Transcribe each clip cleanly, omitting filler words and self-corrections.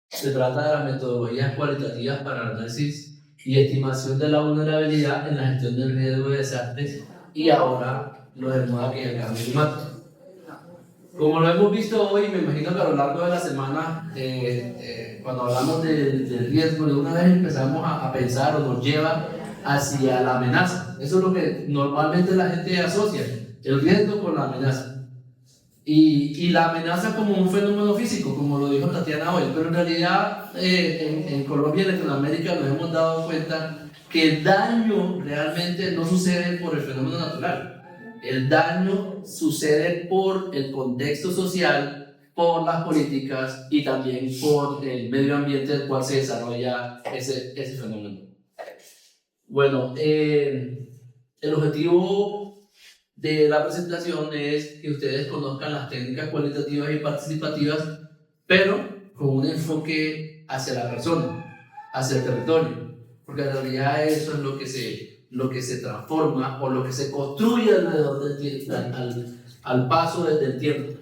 Se trata de las metodologías cualitativas para análisis y estimación de la vulnerabilidad en la gestión del riesgo de desastres y ahora lo de moda que es el cambio climático. Como lo hemos visto hoy, me imagino que a lo largo de la semana, cuando hablamos del riesgo, de una vez empezamos a pensar o nos lleva hacia la amenaza. Eso es lo que normalmente la gente asocia, el riesgo con la amenaza. Y la amenaza como un fenómeno físico, como lo dijo Tatiana hoy, pero en realidad en Colombia y Latinoamérica nos hemos dado cuenta que el daño realmente no sucede por el fenómeno natural. El daño sucede por el contexto social, por las políticas y también por el medio ambiente en el cual se desarrolla ese fenómeno. Bueno, el objetivo de la presentación es que ustedes conozcan las técnicas cualitativas y participativas, pero con un enfoque hacia la persona, hacia el territorio, porque en realidad eso es lo que se transforma o lo que se construye alrededor del al paso del tiempo.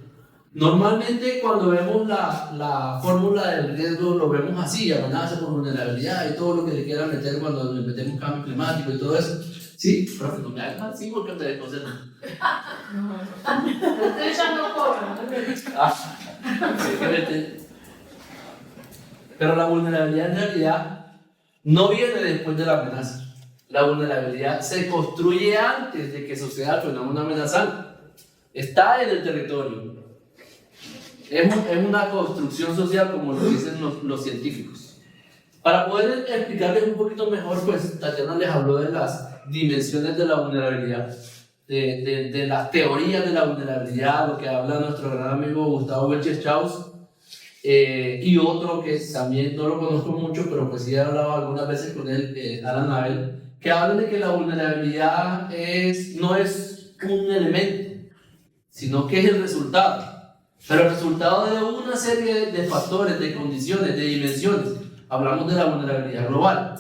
Normalmente cuando vemos la fórmula del riesgo lo vemos así, amenaza por vulnerabilidad y todo lo que le quieran meter cuando le metemos cambio climático y todo eso. Sí, profe, no me hagas así porque te desconcentran. Estoy echando porra. Pero la vulnerabilidad en realidad no viene después de la amenaza. La vulnerabilidad se construye antes de que suceda el fenómeno amenazante. Está en el territorio. Es una construcción social, como lo dicen los científicos. Para poder explicarles un poquito mejor, pues Tatiana les habló de las dimensiones de la vulnerabilidad, de las teorías de la vulnerabilidad, lo que habla nuestro gran amigo Gustavo Welcher-Strauss, y otro que también no lo conozco mucho, pero pues sí he hablado algunas veces con él, Alan Abel, que habla de que la vulnerabilidad no es un elemento, sino que es el resultado. Pero el resultado de una serie de factores, de condiciones, de dimensiones. Hablamos de la vulnerabilidad global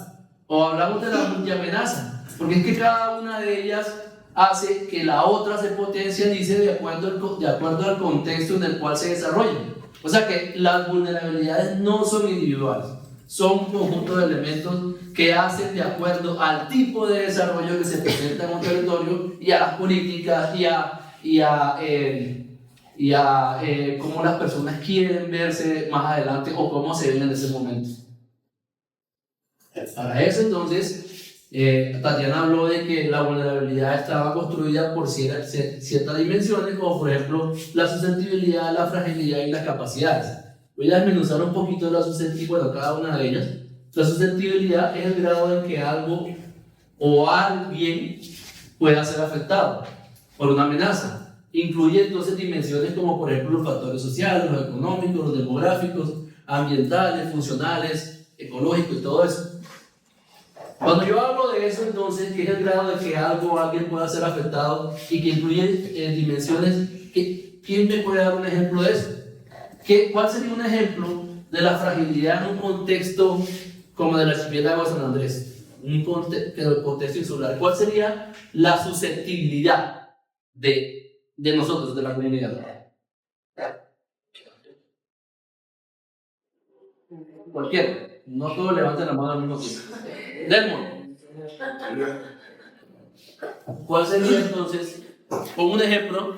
o hablamos de la multiamenaza, porque es que cada una de ellas hace que la otra se potencialice de acuerdo al contexto en el cual se desarrolla. O sea que las vulnerabilidades no son individuales, son un conjunto de elementos que hacen de acuerdo al tipo de desarrollo que se presenta en un territorio y a las políticas y a cómo las personas quieren verse más adelante o cómo se ven en ese momento. Para eso entonces, Tatiana habló de que la vulnerabilidad estaba construida por ciertas dimensiones, como por ejemplo la susceptibilidad, la fragilidad y las capacidades. Voy a desmenuzar un poquito la susceptibilidad, bueno, cada una de ellas. La susceptibilidad es el grado en que algo o alguien pueda ser afectado por una amenaza. Incluye entonces dimensiones como por ejemplo los factores sociales, los económicos, los demográficos, ambientales, funcionales, ecológicos y todo eso. Cuando yo hablo de eso entonces, que es el grado de que algo o alguien pueda ser afectado y que incluye dimensiones, ¿quién me puede dar un ejemplo de eso? ¿Cuál sería un ejemplo de la fragilidad en un contexto como del archipiélago de San Andrés? Un contexto insular. ¿Cuál sería la susceptibilidad de nosotros, de la comunidad? Cualquiera. No todos levanten la mano al mismo tiempo. Delmon. ¿Cuál sería entonces, como un ejemplo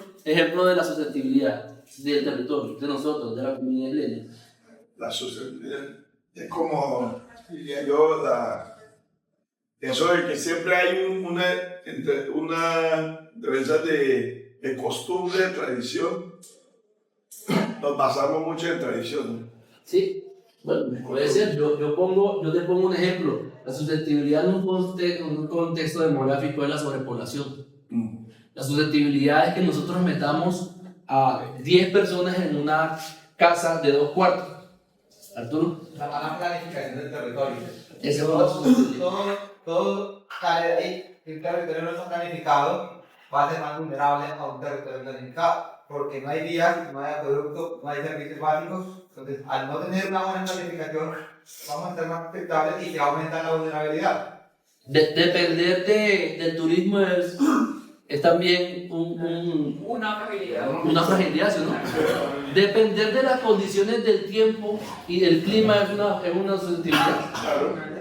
de la susceptibilidad del territorio, de nosotros, de la comunidad isleña? La susceptibilidad es como, diría yo, eso de que siempre hay una diferencia de costumbre, de tradición. Nos basamos mucho en tradición. Sí, bueno, puede ser. Yo te pongo un ejemplo. La susceptibilidad en un contexto demográfico es la sobrepoblación. La susceptibilidad es que nosotros metamos a 10 personas en una casa de 2 cuartos. Arturo. La mala planificación del territorio. Ese es la susceptibilidad. Todo sale de ahí. Si el territorio no está planificado, va a ser más vulnerable a un territorio planificado. Porque no hay vías, no hay acueductos, no hay servicios básicos. Entonces, al no tener una buena planificación, vamos a estar más afectables y se va a aumentar la vulnerabilidad. Depender del turismo es es también una fragilidad, ¿sí, no? Depender de las condiciones del tiempo y del clima es una susceptibilidad.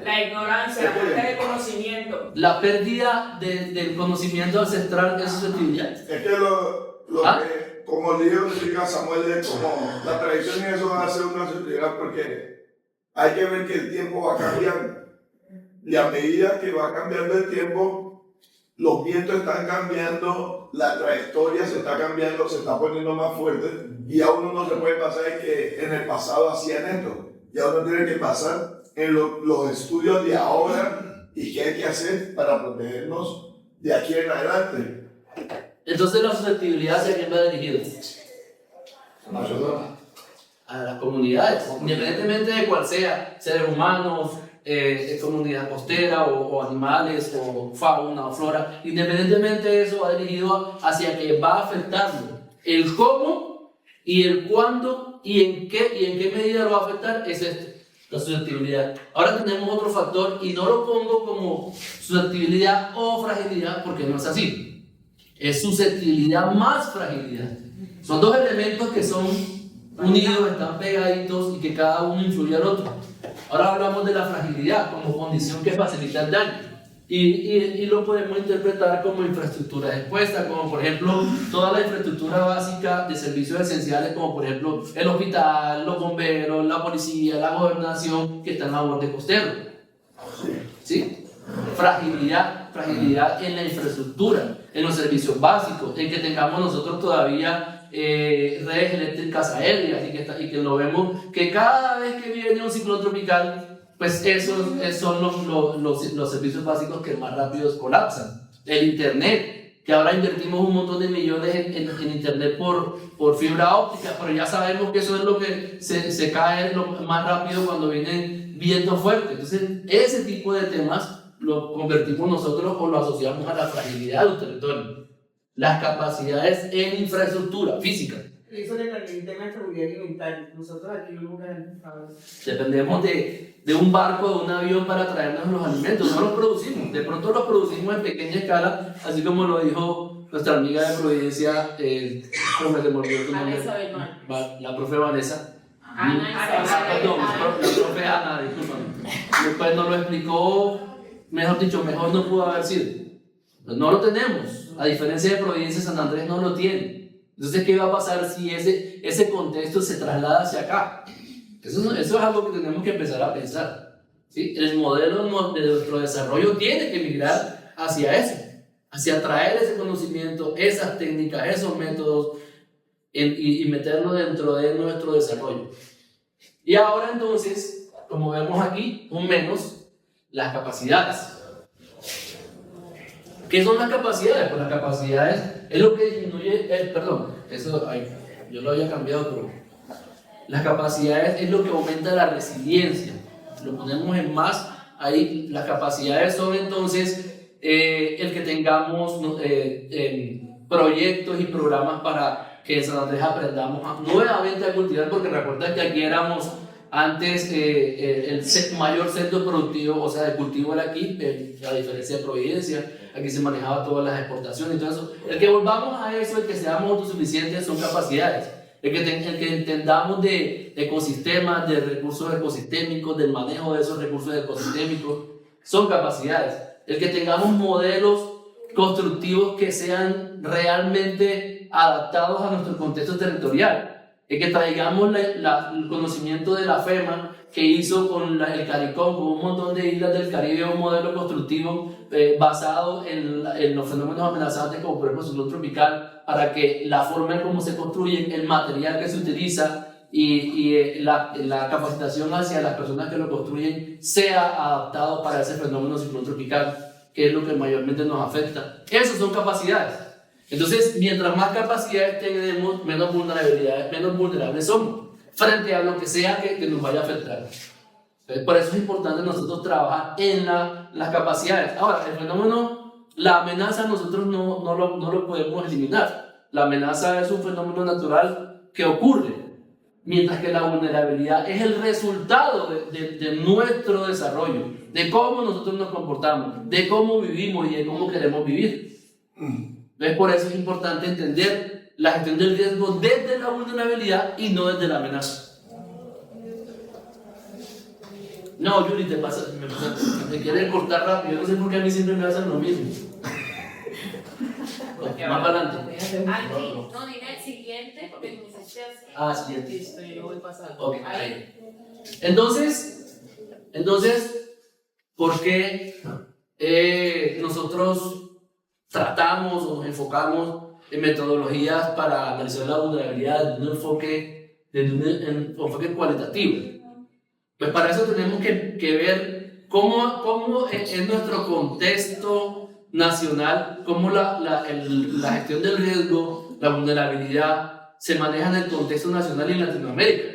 La ignorancia, la falta de conocimiento. La pérdida del conocimiento ancestral es susceptibilidad. Es que que, como el libro explica Samuel, es como la tradición y eso va a ser una susceptibilidad porque hay que ver que el tiempo va cambiando. Y a medida que va cambiando el tiempo, los vientos están cambiando, la trayectoria se está cambiando, se está poniendo más fuerte. Y a uno no se puede pasar que en el pasado hacían esto. Y a uno tiene que pasar en los estudios de ahora y qué hay que hacer para protegernos de aquí en adelante. Entonces la susceptibilidad ¿hacia quién va dirigida? A las comunidades, independientemente de cuál sea, seres humanos, comunidad costera o animales o fauna o flora, independientemente de eso va dirigido hacia que va afectando el cómo y el cuándo y en qué medida lo va a afectar es la susceptibilidad. Ahora tenemos otro factor y no lo pongo como susceptibilidad o fragilidad porque no es así, es susceptibilidad más fragilidad. Son dos elementos que son unidos, están pegaditos y que cada uno influye al otro. Ahora hablamos de la fragilidad como condición que facilita el daño y lo podemos interpretar como infraestructura expuesta, como por ejemplo toda la infraestructura básica de servicios esenciales, como por ejemplo el hospital, los bomberos, la policía, la gobernación que están a borde costero. ¿Sí? Fragilidad en la infraestructura, en los servicios básicos, en que tengamos nosotros todavía redes eléctricas aéreas y que lo vemos que cada vez que viene un ciclón tropical, pues esos son los servicios básicos que más rápido colapsan. El internet, que ahora invertimos un montón de millones en internet por fibra óptica, pero ya sabemos que eso es lo que se cae lo más rápido cuando viene viento fuerte. Entonces ese tipo de temas lo convertimos nosotros o lo asociamos a la fragilidad de un territorio. Las capacidades en infraestructura física. Eso le permite la seguridad alimentaria. Nosotros aquí no dependemos de un barco, de un avión para traernos los alimentos. No los producimos. De pronto los producimos en pequeña escala, así como lo dijo nuestra amiga de Providencia, la profe Vanessa. Perdón, la profe Ana, discúlpame. Después nos lo explicó, mejor dicho, mejor no pudo haber sido. No lo tenemos. A diferencia de Providencia, San Andrés no lo tiene. Entonces, ¿qué va a pasar si ese contexto se traslada hacia acá? Eso es algo que tenemos que empezar a pensar, ¿sí? El modelo de nuestro desarrollo tiene que migrar hacia eso, hacia traer ese conocimiento, esas técnicas, esos métodos y meterlo dentro de nuestro desarrollo. Y ahora entonces, como vemos aquí, un menos, las capacidades. ¿Qué son las capacidades? Pues las capacidades es lo que disminuye yo lo había cambiado, pero las capacidades es lo que aumenta la resiliencia. Lo ponemos en más ahí. Las capacidades son entonces el que tengamos proyectos y programas para que en San Andrés aprendamos nuevamente a cultivar, porque recuerda que aquí éramos antes el mayor centro productivo, o sea, de cultivo era aquí, a diferencia de Providencia. Aquí se manejaba todas las exportaciones y todo eso. El que volvamos a eso, el que seamos autosuficientes, son capacidades. El que entendamos de ecosistemas, de recursos ecosistémicos, del manejo de esos recursos ecosistémicos, son capacidades. El que tengamos modelos constructivos que sean realmente adaptados a nuestro contexto territorial. El que traigamos el conocimiento de la FEMA que hizo con el CARICOM, con un montón de islas del Caribe, un modelo constructivo basado en los fenómenos amenazantes, como por ejemplo el ciclón tropical, para que la forma en cómo se construye, el material que se utiliza y la capacitación hacia las personas que lo construyen sea adaptado para ese fenómeno ciclón tropical, que es lo que mayormente nos afecta. Esas son capacidades. Entonces, mientras más capacidades tenemos, menos vulnerables somos frente a lo que sea que nos vaya a afectar. Entonces, por eso es importante nosotros trabajar en las capacidades. Ahora, el fenómeno, la amenaza nosotros no lo podemos eliminar. La amenaza es un fenómeno natural que ocurre, mientras que la vulnerabilidad es el resultado de nuestro desarrollo, de cómo nosotros nos comportamos, de cómo vivimos y de cómo queremos vivir. Entonces, por eso es importante entender la gestión del riesgo desde la vulnerabilidad y no desde la amenaza. No, Yuri, me quieren cortar rápido. Yo no sé por qué a mí siempre me hacen lo mismo. Más para adelante. No, dime el siguiente, porque me hiciste así. Siguiente. Listo, yo lo voy pasando. Ok, ahí. Entonces, ¿por qué nosotros tratamos o nos enfocamos en metodologías para analizar la vulnerabilidad desde un enfoque cualitativo? Pues para eso tenemos que ver cómo es nuestro contexto nacional, cómo la gestión del riesgo, la vulnerabilidad se maneja en el contexto nacional y en Latinoamérica.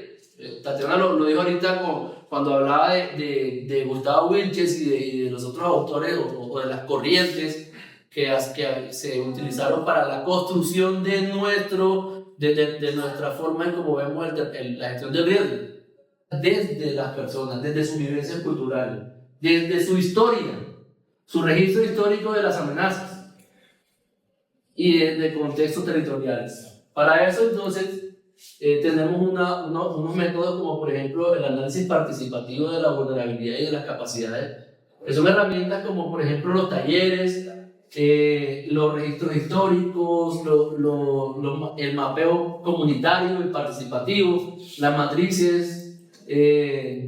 Tatiana lo dijo ahorita cuando hablaba de Gustavo Wilches y de los otros autores o de las corrientes que se utilizaron para la construcción de nuestra forma en cómo vemos la gestión del riesgo. Desde las personas, desde su vivencia cultural, desde su historia, su registro histórico de las amenazas y desde contextos territoriales. Para eso, entonces, tenemos unos métodos como, por ejemplo, el análisis participativo de la vulnerabilidad y de las capacidades, que son herramientas como, por ejemplo, los talleres, los registros históricos, el mapeo comunitario y participativo, las matrices,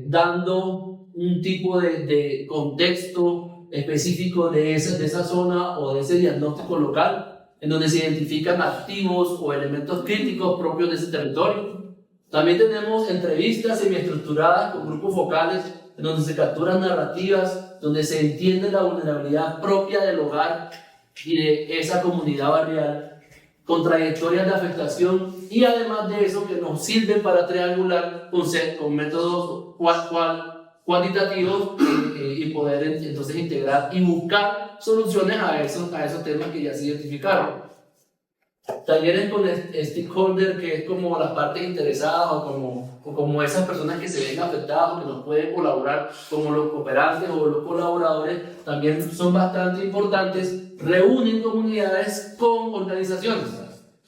dando un tipo de contexto específico de esa zona o de ese diagnóstico local, en donde se identifican activos o elementos críticos propios de ese territorio. También tenemos entrevistas semiestructuradas con grupos focales, en donde se capturan narrativas, donde se entiende la vulnerabilidad propia del hogar y de esa comunidad barrial, con trayectorias de afectación y además de eso que nos sirven para triangular con métodos cuantitativos y poder entonces integrar y buscar soluciones a esos temas que ya se identificaron. Talleres con stakeholder, que es como las partes interesadas o como esas personas que se ven afectadas o que nos pueden colaborar, como los cooperantes o los colaboradores, también son bastante importantes. Reúnen comunidades con organizaciones.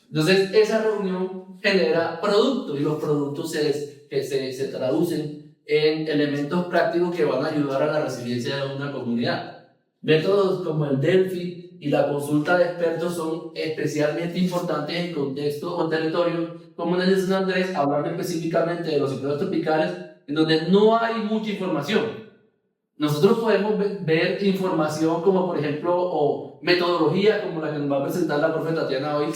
Entonces, esa reunión genera productos y los productos se traducen en elementos prácticos que van a ayudar a la resiliencia de una comunidad. Métodos como el Delphi y la consulta de expertos son especialmente importantes en contextos o territorios como en el de San Andrés, hablando específicamente de los ciclones tropicales, en donde no hay mucha información. Nosotros podemos ver información como, por ejemplo, o metodologías como la que nos va a presentar la profe Tatiana hoy,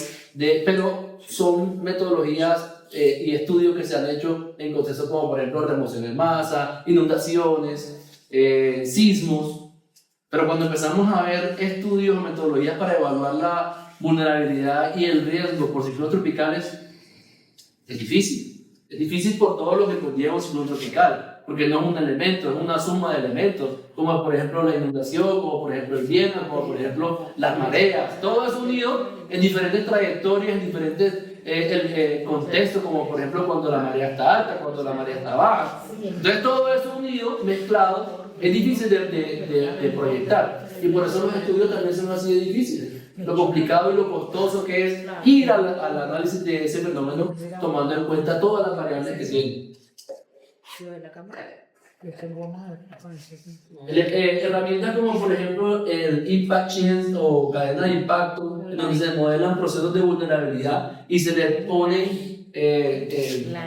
pero son metodologías y estudios que se han hecho en contextos como, por ejemplo, remoción en masa, inundaciones, sismos. Pero cuando empezamos a ver estudios o metodologías para evaluar la vulnerabilidad y el riesgo por ciclones tropicales, es difícil. Es difícil por todo lo que conlleva un ciclón tropical, porque no es un elemento, es una suma de elementos, como por ejemplo la inundación, como por ejemplo el viento, como por ejemplo las mareas. Todo es unido en diferentes trayectorias, en diferentes contextos, como por ejemplo cuando la marea está alta, cuando la marea está baja. Entonces todo eso unido, mezclado, es difícil de proyectar, y por eso los estudios también son así de difíciles. Lo complicado y lo costoso que es ir al análisis de ese fenómeno, tomando en cuenta todas las variables que tiene. Herramientas como por ejemplo el Impact Chain o cadena de impacto, en donde se modelan procesos de vulnerabilidad y se le ponen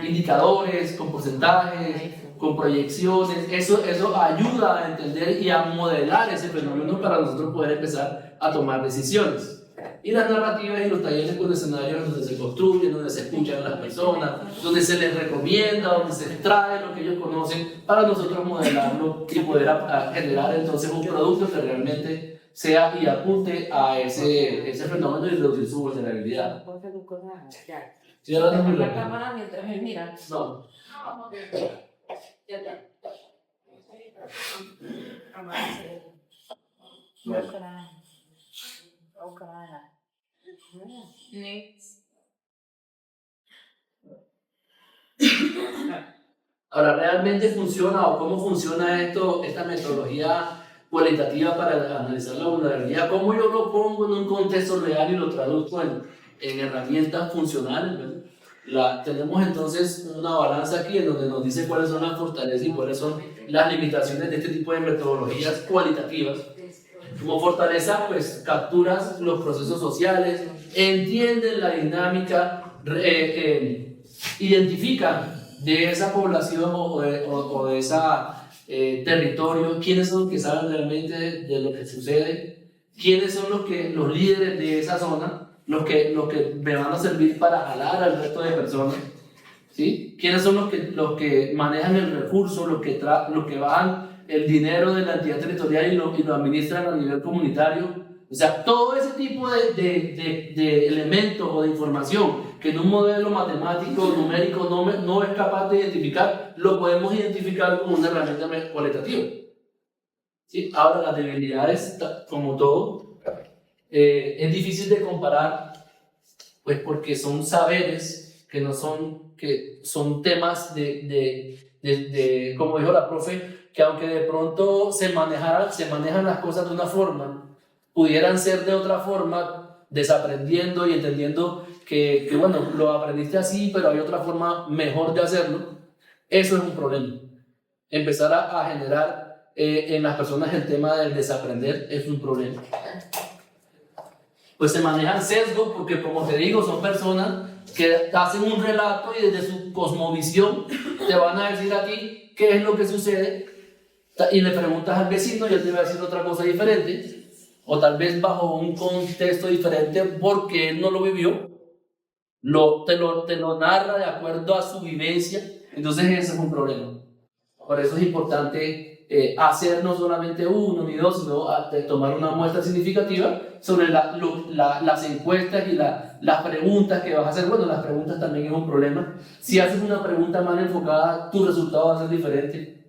indicadores con porcentajes, con proyecciones. Eso ayuda a entender y a modelar ese fenómeno para nosotros poder empezar a tomar decisiones. Y las narrativas y los talleres con escenarios donde se construyen, donde se escuchan a las personas, donde se les recomienda, donde se extrae lo que ellos conocen para nosotros modelarlo y poder generar entonces un producto que realmente sea y apunte a ese fenómeno y reducir su vulnerabilidad. ¿Sí, la cámara mientras él mira. No. Ya está. Next. Ahora, ¿realmente funciona o cómo funciona esta metodología cualitativa para analizar la vulnerabilidad. ¿Cómo yo lo pongo en un contexto real y lo traduzco en herramientas funcionales? Tenemos entonces una balanza aquí en donde nos dice cuáles son las fortalezas y cuáles son las limitaciones de este tipo de metodologías cualitativas. Como fortaleza, pues capturas los procesos sociales, entienden la dinámica, identifican de esa población o de ese territorio quiénes son los que saben realmente de lo que sucede, quiénes son los líderes de esa zona, los que me van a servir para jalar al resto de personas, ¿sí? ¿Quiénes son los que manejan el recurso, los que bajan el dinero de la entidad territorial y lo administran a nivel comunitario? O sea, todo ese tipo de elementos o de información que en un modelo matemático, numérico, no es capaz de identificar, lo podemos identificar como una herramienta cualitativa, ¿sí? Ahora, las debilidades, como todo, es difícil de comparar, pues porque son saberes que son temas como dijo la profe, que aunque de pronto se manejan las cosas de una forma, pudieran ser de otra forma, desaprendiendo y entendiendo que bueno, lo aprendiste así, pero hay otra forma mejor de hacerlo. Eso es un problema. Empezar a generar en las personas el tema del desaprender es un problema. Pues se manejan sesgos porque, como te digo, son personas que hacen un relato y desde su cosmovisión te van a decir a ti qué es lo que sucede, y le preguntas al vecino y él te va a decir otra cosa diferente, o tal vez bajo un contexto diferente porque él no lo vivió, te lo narra de acuerdo a su vivencia. Entonces ese es un problema. Por eso es importante hacer no solamente uno ni dos, sino tomar una muestra significativa sobre las encuestas y las preguntas que vas a hacer. Bueno, las preguntas también es un problema. Si haces una pregunta mal enfocada, tu resultado va a ser diferente.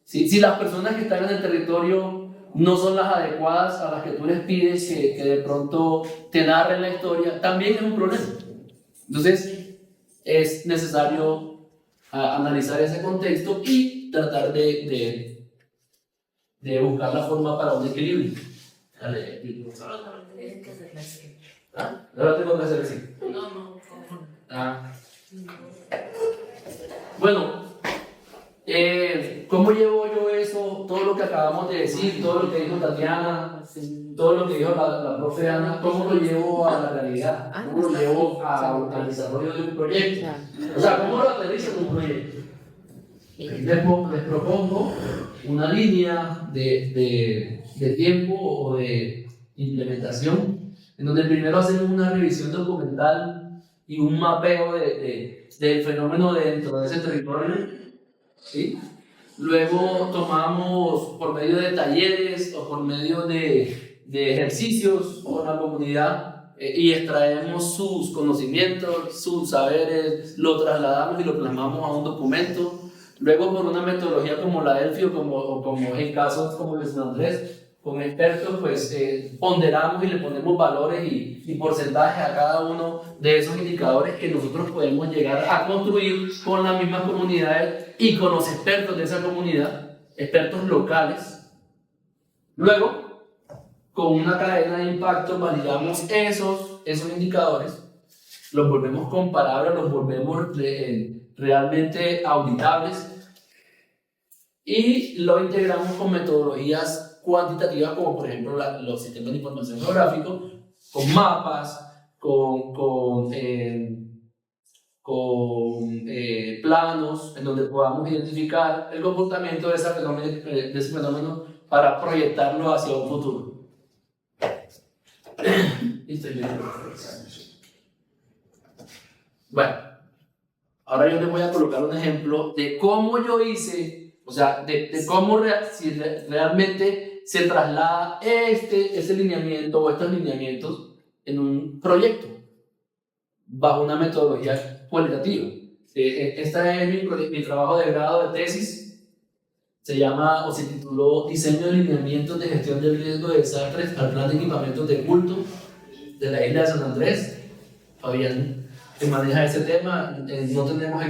Si las personas que están en el territorio no son las adecuadas a las que tú les pides que de pronto te narren la historia, también es un problema. Entonces es necesario analizar ese contexto y tratar de buscar la forma para un equilibrio. Dale. ¿Ah? Ahora tengo que hacer así. No. Bueno, ¿cómo llevo yo eso? Todo lo que acabamos de decir, todo lo que dijo Tatiana, todo lo que dijo la profe Ana, ¿cómo lo llevo a la realidad? ¿Cómo lo llevo al desarrollo de un proyecto? O sea, ¿cómo lo aterrizo en un proyecto? Les propongo una línea de tiempo o de implementación, en donde primero hacemos una revisión documental y un mapeo del fenómeno dentro de ese territorio, ¿sí? Luego tomamos por medio de talleres o por medio de ejercicios con la comunidad y extraemos sus conocimientos, sus saberes, lo trasladamos y lo plasmamos a un documento. Luego, por una metodología como la Delphi o como en casos como el de San Andrés, con expertos, pues ponderamos y le ponemos valores y porcentajes a cada uno de esos indicadores que nosotros podemos llegar a construir con las mismas comunidades y con los expertos de esa comunidad, expertos locales. Luego, con una cadena de impacto, validamos esos indicadores, los volvemos comparables, los volvemos realmente auditables y lo integramos con metodologías cuantitativas como por ejemplo los sistemas de información geográfico, con mapas, con planos en donde podamos identificar el comportamiento de ese fenómeno para proyectarlo hacia un futuro. Listo. Bueno, ahora yo les voy a colocar un ejemplo de cómo yo hice, o sea, de cómo si realmente se traslada este lineamiento o estos lineamientos en un proyecto bajo una metodología cualitativa. Este es mi trabajo de grado de tesis. Se llama o se tituló Diseño de lineamientos de gestión del riesgo de desastres al plan de equipamientos de culto de la isla de San Andrés. Fabián, que maneja ese tema, no tenemos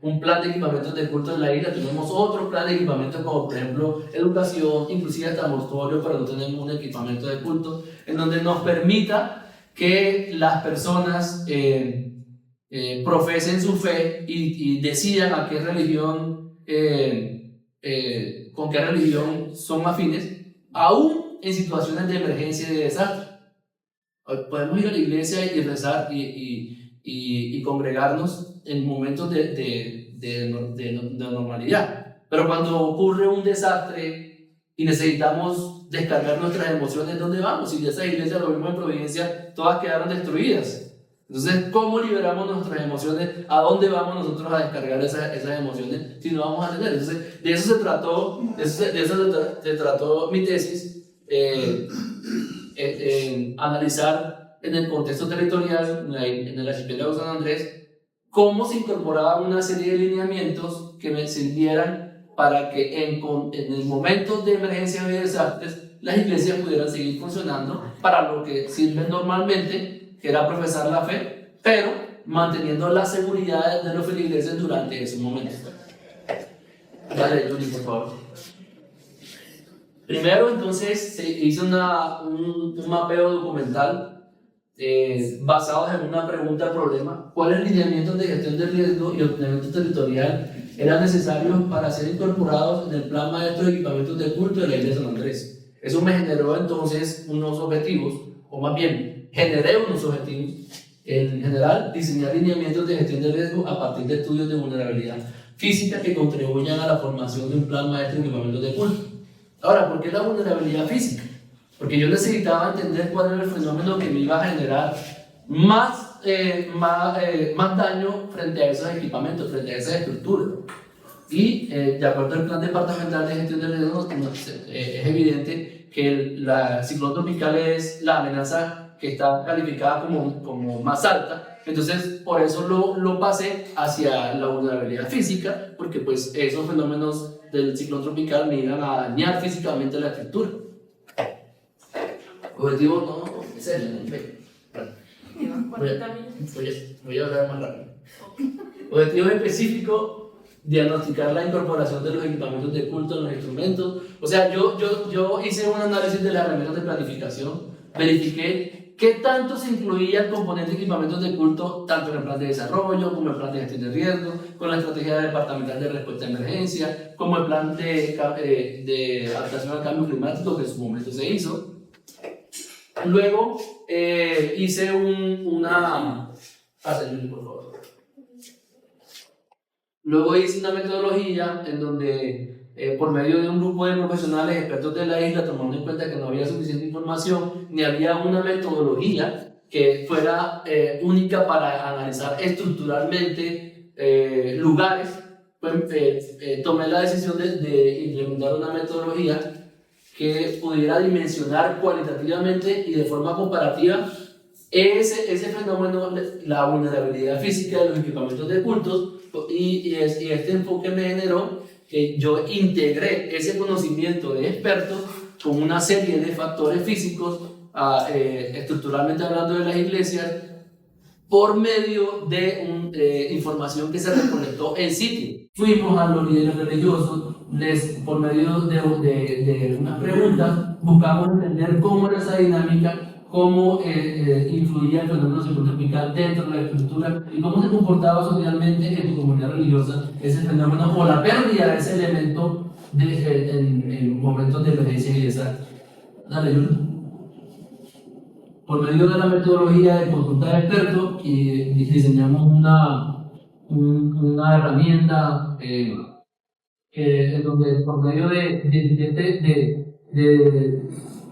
un plan de equipamientos de culto en la isla, tenemos otro plan de equipamientos como por ejemplo educación, inclusive hasta mortuorio, pero no tenemos un equipamiento de culto en donde nos permita que las personas profesen su fe y decidan a qué religión, con qué religión son afines, aún en situaciones de emergencia y de desastre. Podemos ir a la iglesia y rezar y congregarnos en momentos de normalidad, pero cuando ocurre un desastre y necesitamos descargar nuestras emociones, ¿dónde vamos? Y de esas iglesias, lo mismo en Providencia, todas quedaron destruidas. Entonces, ¿cómo liberamos nuestras emociones? ¿A dónde vamos nosotros a descargar esas emociones si no vamos a tener? Entonces, de eso se trató mi tesis, analizar en el contexto territorial, en el archipiélago San Andrés, cómo se incorporaban una serie de lineamientos que me sirvieran para que en el momento de emergencia y de desastres, las iglesias pudieran seguir funcionando para lo que sirven normalmente, que era profesar la fe, pero manteniendo la seguridad de los feligreses durante esos momentos. Dale, Juli, por favor. Primero, entonces, se hizo un mapeo documental basados en una pregunta-problema. ¿Cuáles lineamientos de gestión de riesgo y ordenamiento territorial eran necesarios para ser incorporados en el plan maestro de equipamientos de culto de la isla de San Andrés? Eso me generó entonces unos objetivos, o más bien, generé unos objetivos. En general, diseñar lineamientos de gestión de riesgo a partir de estudios de vulnerabilidad física que contribuyan a la formación de un plan maestro de equipamientos de culto. Ahora, ¿por qué la vulnerabilidad física? Porque yo necesitaba entender cuál era el fenómeno que me iba a generar más daño frente a esos equipamientos, frente a esas estructuras. Y de acuerdo al plan departamental de gestión de riesgos, es evidente que el ciclón tropical es la amenaza que está calificada como más alta. Entonces, por eso lo pasé hacia la vulnerabilidad física, porque pues esos fenómenos del ciclón tropical me iban a dañar físicamente la estructura. Objetivo no, serio, voy a hablar más rápido. Objetivo específico: diagnosticar la incorporación de los equipamientos de culto en los instrumentos. O sea, yo hice un análisis de las herramientas de planificación, verifiqué qué tanto se incluía el componente de equipamientos de culto, tanto en el plan de desarrollo, como el plan de gestión de riesgo, con la estrategia departamental de respuesta a emergencia, como el plan de adaptación al cambio climático que en su momento se hizo. Luego hice Luego hice una metodología en donde, por medio de un grupo de profesionales expertos de la isla, tomando en cuenta que no había suficiente información, ni había una metodología que fuera única para analizar estructuralmente lugares, pues tomé la decisión de implementar una metodología que pudiera dimensionar cualitativamente y de forma comparativa ese fenómeno, la vulnerabilidad física de los equipamientos de cultos, y este enfoque me generó que yo integré ese conocimiento de expertos con una serie de factores físicos, estructuralmente hablando de las iglesias, por medio de información que se recolectó en sitio. Fuimos a los líderes religiosos, por medio de unas preguntas, buscamos entender cómo era esa dinámica, cómo influía el fenómeno ciclotropical dentro de la estructura y cómo se comportaba socialmente en tu comunidad religiosa ese fenómeno o la pérdida de ese elemento en momentos de emergencia y desastre. Dale, Julio. Por medio de la metodología de consulta de expertos, diseñamos una herramienta en donde por medio de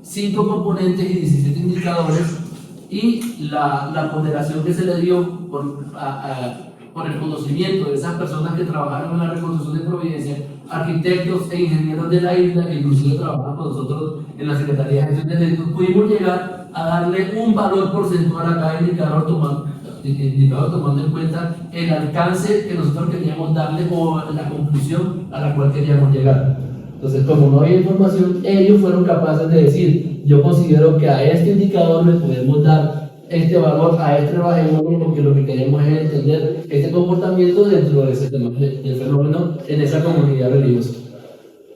5 componentes y 17 indicadores y la ponderación que se le dio por el conocimiento de esas personas que trabajaron en la reconstrucción de Providencia, arquitectos e ingenieros de la isla que inclusive trabajan con nosotros en la Secretaría de Gestión de Riesgos, pudimos llegar a darle un valor porcentual a cada indicador tomando en cuenta el alcance que nosotros queríamos darle o la conclusión a la cual queríamos llegar. Entonces, como no había información, ellos fueron capaces de decir: yo considero que a este indicador le podemos dar este valor a este bajémoslo porque lo que queremos es entender este comportamiento dentro de ese tema, del fenómeno en esa comunidad religiosa.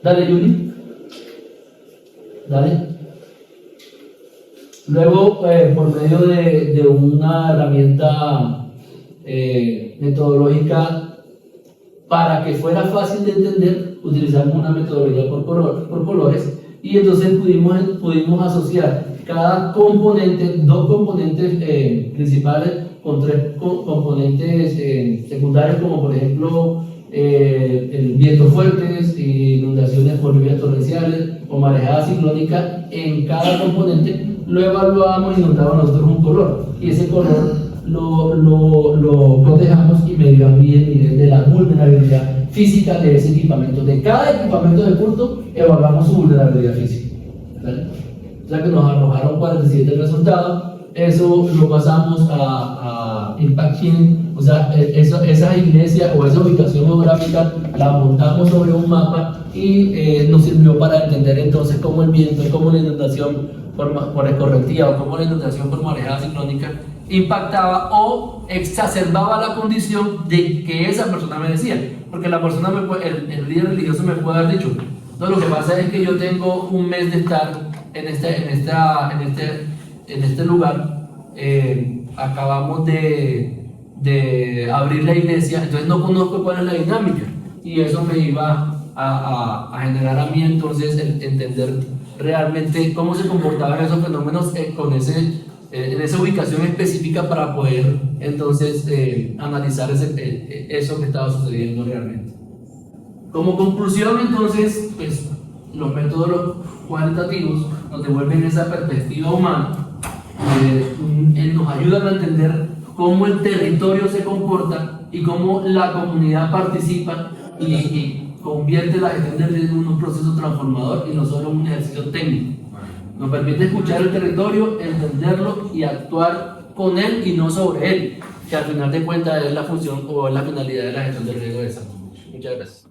Dale, Yuri. Dale. Luego, por medio de una herramienta metodológica, para que fuera fácil de entender, utilizamos una metodología por colores, y entonces pudimos asociar cada componente, dos componentes principales con tres componentes secundarios, como por ejemplo el vientos fuertes, inundaciones por lluvias torrenciales o marejadas ciclónicas. En cada componente lo evaluábamos y nos daba a nosotros un color, y ese color lo cotejamos y medíamos el nivel de la vulnerabilidad física de ese equipamiento. De cada equipamiento de culto evaluamos su vulnerabilidad física, ¿vale? O sea que nos arrojaron 47 resultados. Eso lo pasamos a Impacting, o sea, esa iglesia o esa ubicación geográfica la montamos sobre un mapa y nos sirvió para entender entonces cómo el viento, cómo la inundación por escorrentía o cómo la inundación por marejada ciclónica impactaba o exacerbaba la condición de que esa persona me decía. Porque la persona, el líder religioso me puede haber dicho: no, lo que pasa es que yo tengo un mes de estar en este lugar, acabamos de abrir la iglesia, entonces no conozco cuál es la dinámica, y eso me iba a generar a mí entonces entender realmente cómo se comportaban esos fenómenos en esa ubicación específica para poder entonces analizar eso que estaba sucediendo realmente. Como conclusión, entonces, pues, los métodos cualitativos nos devuelven esa perspectiva humana, nos ayudan a entender cómo el territorio se comporta y cómo la comunidad participa y convierte la gestión del riesgo en un proceso transformador y no solo en un ejercicio técnico. Nos permite escuchar el territorio, entenderlo y actuar con él y no sobre él, que al final de cuentas es la función o la finalidad de la gestión del riesgo de salud. Muchas gracias.